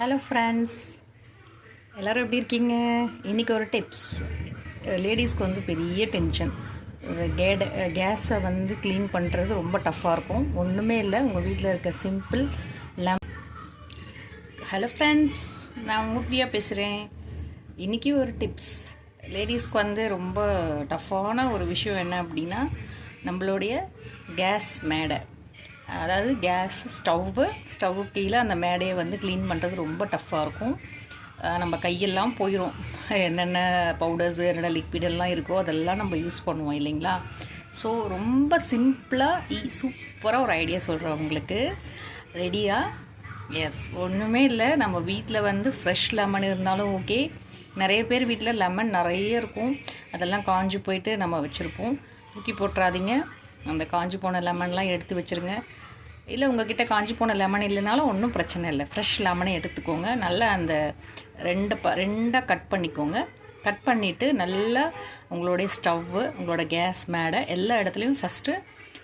Hello friends, எல்லோரும் எப்படி இருக்கீங்க? இன்றைக்கி ஒரு டிப்ஸ். லேடிஸ்க்கு வந்து பெரிய டென்ஷன். கேஸை வந்து க்ளீன் பண்ணுறது ரொம்ப டஃப்பாக இருக்கும். ஒன்றுமே இல்லை, உங்கள் வீட்டில் இருக்க சிம்பிள் ஹலோ ஃப்ரெண்ட்ஸ், நான் உங்கள் பிரியா பேசுகிறேன். இன்றைக்கி ஒரு டிப்ஸ். லேடிஸ்க்கு வந்து ரொம்ப டஃப்பான ஒரு விஷயம் என்ன அப்படின்னா, நம்மளுடைய கேஸ் மேடை, அதாவது கேஸ் ஸ்டவ்வு கீழே அந்த மேடையை வந்து க்ளீன் பண்ணுறது ரொம்ப டஃப்பாக இருக்கும். நம்ம கையெல்லாம் போயிடும். என்னென்ன பவுடர்ஸு என்னென்ன லிக்விடெல்லாம் இருக்கோ அதெல்லாம் நம்ம யூஸ் பண்ணுவோம் இல்லைங்களா? ஸோ ரொம்ப சிம்பிளாக சூப்பராக ஒரு ஐடியா சொல்கிறேன் உங்களுக்கு. ரெடியாக? எஸ், ஒன்றுமே இல்லை. நம்ம வீட்டில் வந்து ஃப்ரெஷ் லெமன் இருந்தாலும் ஓகே. நிறைய பேர் வீட்டில் லெமன் நிறைய இருக்கும், அதெல்லாம் காஞ்சி போயிட்டு நம்ம வச்சுருப்போம். தூக்கி போட்டுறாதீங்க. அந்த காஞ்சி போன லெமன்லாம் எடுத்து வச்சுருங்க. இல்லை உங்கள்கிட்ட காஞ்சி போன லெமன் இல்லைனாலும் ஒன்றும் பிரச்சனை இல்லை. ஃப்ரெஷ் லெமனை எடுத்துக்கோங்க. நல்லா அந்த ரெண்டாக கட் பண்ணிக்கோங்க. கட் பண்ணிவிட்டு நல்லா உங்களுடைய ஸ்டவ்வு, உங்களோட கேஸ் மேடை எல்லா இடத்துலையும் ஃபஸ்ட்டு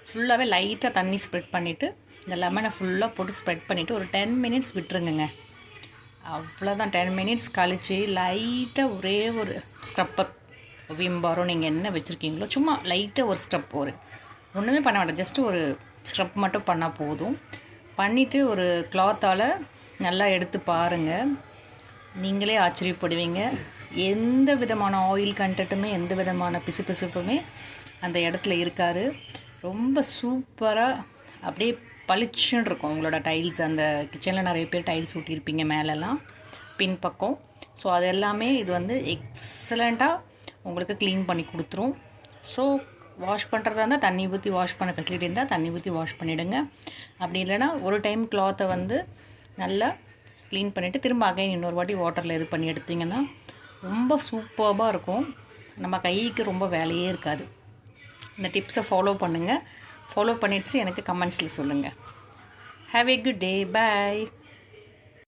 ஃபுல்லாகவே லைட்டாக தண்ணி ஸ்ப்ரெட் பண்ணிவிட்டு இந்த லெமனை ஃபுல்லாக போட்டு ஸ்ப்ரெட் பண்ணிவிட்டு ஒரு 10 மினிட்ஸ் விட்டுருங்க. அவ்வளோதான். 10 மினிட்ஸ் கழித்து லைட்டாக ஒரே ஒரு ஸ்க்ரப்பர், விம்பாரோ நீங்கள் என்ன வச்சுருக்கீங்களோ சும்மா லைட்டாக ஒரு ஸ்க்ரப், ஒன்றுமே பண்ண வேண்டாம், ஜஸ்ட்டு ஒரு ஸ்க்ரப் மட்டும் பண்ணால் போதும். பண்ணிவிட்டு ஒரு கிளாத்தால் நல்லா எடுத்து பாருங்கள். நீங்களே ஆச்சரியப்படுவீங்க. எந்த விதமான ஆயில் கண்டென்ட்டுமே எந்த விதமான பிசுபிசுப்புமே அந்த இடத்துல இருக்காது. ரொம்ப சூப்பராக அப்படியே பளிச்சுன்னு இருக்கும் உங்களோட டைல்ஸ். அந்த கிச்சனில் நிறைய பேர் டைல்ஸ் ஊட்டியிருப்பீங்க மேலெல்லாம், பின்பக்கம். ஸோ அது எல்லாமே இது வந்து எக்ஸலண்ட்டாக உங்களுக்கு க்ளீன் பண்ணி கொடுத்துரும். ஸோ வாஷ் பண்ணுறதா இருந்தால் தண்ணி ஊற்றி வாஷ் பண்ண ஃபெசிலிட்டி இருந்தால் தண்ணி ஊற்றி வாஷ் பண்ணிவிடுங்க. அப்படி இல்லைனா ஒரு டைம் கிளாத்தை வந்து நல்லா க்ளீன் பண்ணிவிட்டு திரும்ப அகைன் இன்னொரு வாட்டி வாட்டரில் இது பண்ணி எடுத்திங்கன்னா ரொம்ப சூப்பராக இருக்கும். நம்ம கைக்கு ரொம்ப வேலையே இருக்காது. இந்த டிப்ஸை ஃபாலோ பண்ணுங்கள். ஃபாலோ பண்ணிவிட்டு எனக்கு கமெண்ட்ஸில் சொல்லுங்கள். Have a good day. Bye.